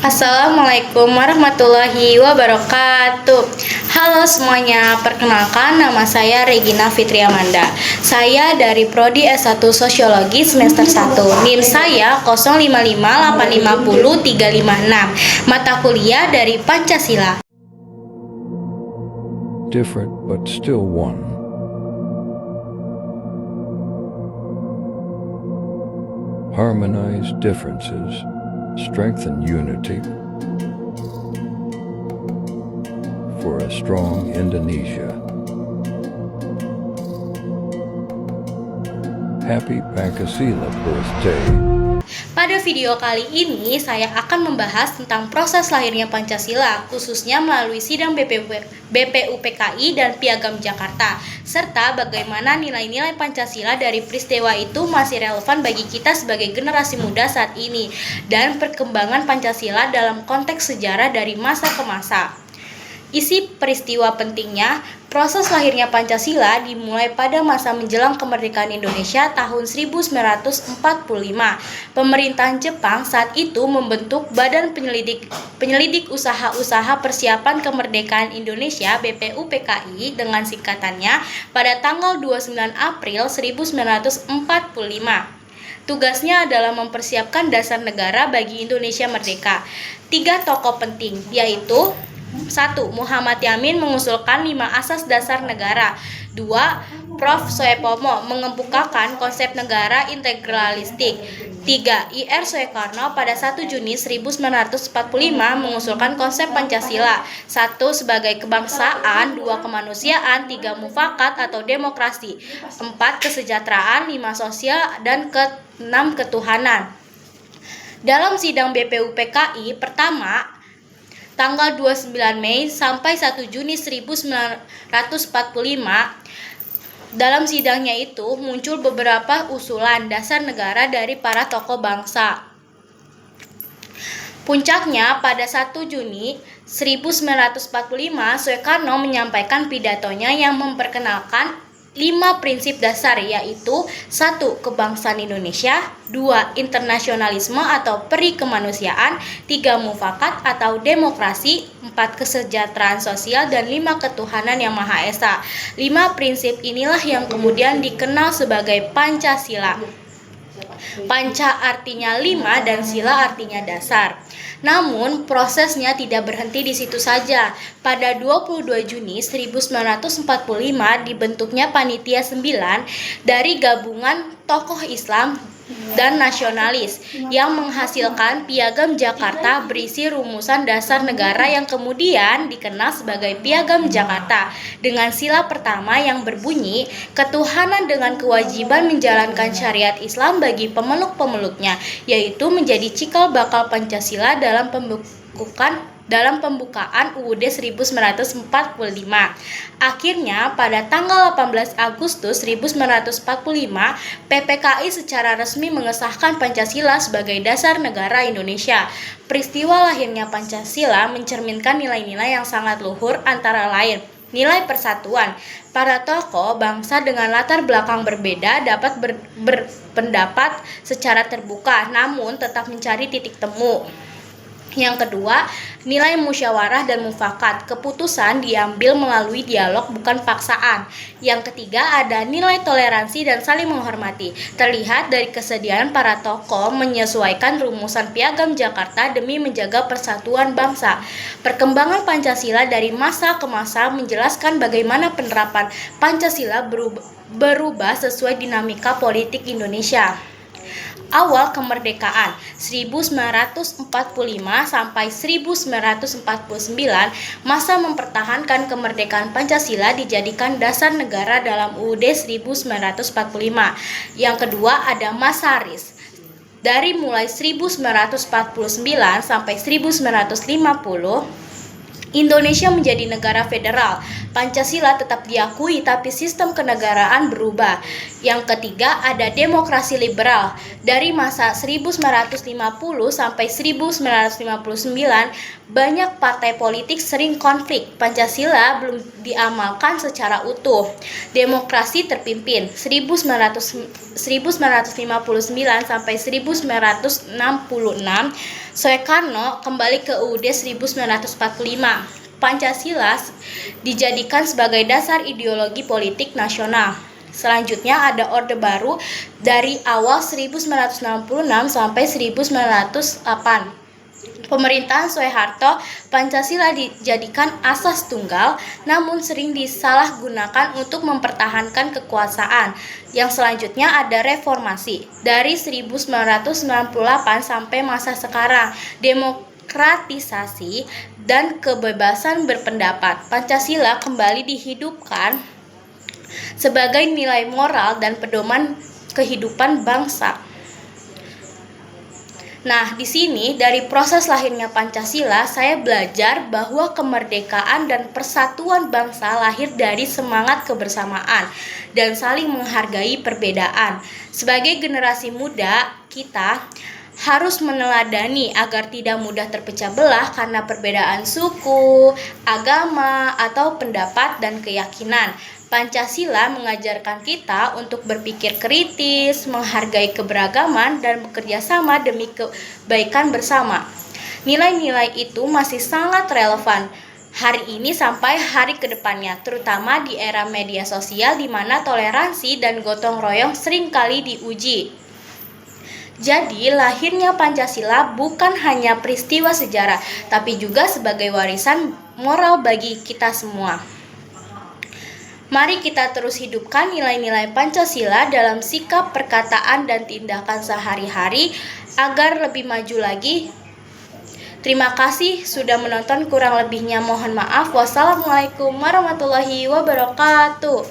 Assalamualaikum warahmatullahi wabarakatuh. Halo semuanya, perkenalkan nama saya Regina Fitri Amanda. Saya dari Prodi S1 Sosiologi semester 1. NIM saya 055850356. Mata kuliah dari Pancasila. Different but still one. Harmonize differences, strengthen unity for a strong Indonesia. Happy Pancasila birthday. Pada video kali ini, saya akan membahas tentang proses lahirnya Pancasila, khususnya melalui sidang BPUPKI dan Piagam Jakarta, serta bagaimana nilai-nilai Pancasila dari peristiwa itu masih relevan bagi kita sebagai generasi muda saat ini, dan perkembangan Pancasila dalam konteks sejarah dari masa ke masa. Isi peristiwa pentingnya, proses lahirnya Pancasila dimulai pada masa menjelang kemerdekaan Indonesia tahun 1945. Pemerintahan Jepang saat itu membentuk Badan Penyelidik Usaha-Usaha Persiapan Kemerdekaan Indonesia (BPUPKI) dengan singkatannya pada tanggal 29 April 1945. Tugasnya adalah mempersiapkan dasar negara bagi Indonesia merdeka. 3 tokoh penting, yaitu 1. Muhammad Yamin mengusulkan 5 asas dasar negara. 2. Prof. Soepomo mengemukakan konsep negara integralistik. 3. Ir Soekarno pada 1 Juni 1945 mengusulkan konsep Pancasila. 1. Sebagai kebangsaan, 2. Kemanusiaan, 3. Mufakat atau demokrasi, 4. Kesejahteraan, 5. Sosial, dan 6. Ketuhanan. Dalam sidang BPUPKI pertama, tanggal 29 Mei sampai 1 Juni 1945, dalam sidangnya itu muncul beberapa usulan dasar negara dari para tokoh bangsa. Puncaknya pada 1 Juni 1945, Soekarno menyampaikan pidatonya yang memperkenalkan 5 prinsip dasar, yaitu 1. Kebangsaan Indonesia, 2. Internasionalisme atau peri kemanusiaan, 3. Mufakat atau demokrasi, 4. Kesejahteraan sosial, dan 5. Ketuhanan yang Maha Esa. 5 prinsip inilah yang kemudian dikenal sebagai Pancasila. Panca artinya 5 dan sila artinya dasar. Namun prosesnya tidak berhenti di situ saja. Pada 22 Juni 1945 dibentuknya Panitia 9 dari gabungan tokoh Islam dan nasionalis yang menghasilkan Piagam Jakarta berisi rumusan dasar negara yang kemudian dikenal sebagai Piagam Jakarta, dengan sila pertama yang berbunyi ketuhanan dengan kewajiban menjalankan syariat Islam bagi pemeluk-pemeluknya, yaitu menjadi cikal bakal Pancasila dalam pembukaan UUD 1945. Akhirnya, pada tanggal 18 Agustus 1945, PPKI secara resmi mengesahkan Pancasila sebagai dasar negara Indonesia. Peristiwa lahirnya Pancasila mencerminkan nilai-nilai yang sangat luhur, antara lain nilai persatuan. Para tokoh bangsa dengan latar belakang berbeda dapat berpendapat secara terbuka, namun tetap mencari titik temu. Yang kedua, nilai musyawarah dan mufakat. Keputusan diambil melalui dialog, bukan paksaan. Yang ketiga, ada nilai toleransi dan saling menghormati. Terlihat dari kesediaan para tokoh menyesuaikan rumusan Piagam Jakarta demi menjaga persatuan bangsa. Perkembangan Pancasila dari masa ke masa menjelaskan bagaimana penerapan Pancasila berubah sesuai dinamika politik Indonesia. Awal kemerdekaan 1945 sampai 1949, masa mempertahankan kemerdekaan Pancasila dijadikan dasar negara dalam UUD 1945. Yang kedua ada masa RIS. Dari mulai 1949 sampai 1950, Indonesia menjadi negara federal. Pancasila tetap diakui, tapi sistem kenegaraan berubah. Yang ketiga ada demokrasi liberal. Dari masa 1950 sampai 1959, banyak partai politik sering konflik. Pancasila belum diamalkan secara utuh. Demokrasi terpimpin 1959 sampai 1966. Soekarno kembali ke UUD 1945. Pancasila dijadikan sebagai dasar ideologi politik nasional. Selanjutnya ada Orde Baru dari awal 1966 sampai 1908. Pemerintahan Soeharto, Pancasila dijadikan asas tunggal, namun sering disalahgunakan untuk mempertahankan kekuasaan. Yang selanjutnya ada reformasi dari 1998 sampai masa sekarang, demokratisasi dan kebebasan berpendapat. Pancasila kembali dihidupkan sebagai nilai moral dan pedoman kehidupan bangsa. Nah, di sini dari proses lahirnya Pancasila, saya belajar bahwa kemerdekaan dan persatuan bangsa lahir dari semangat kebersamaan dan saling menghargai perbedaan. Sebagai generasi muda, kita harus meneladani agar tidak mudah terpecah belah karena perbedaan suku, agama, atau pendapat dan keyakinan. Pancasila mengajarkan kita untuk berpikir kritis, menghargai keberagaman, dan bekerja sama demi kebaikan bersama. Nilai-nilai itu masih sangat relevan hari ini sampai hari kedepannya, terutama di era media sosial di mana toleransi dan gotong royong seringkali diuji. Jadi, lahirnya Pancasila bukan hanya peristiwa sejarah, tapi juga sebagai warisan moral bagi kita semua. Mari kita terus hidupkan nilai-nilai Pancasila dalam sikap, perkataan, dan tindakan sehari-hari agar lebih maju lagi. Terima kasih sudah menonton, kurang lebihnya mohon maaf. Wassalamualaikum warahmatullahi wabarakatuh.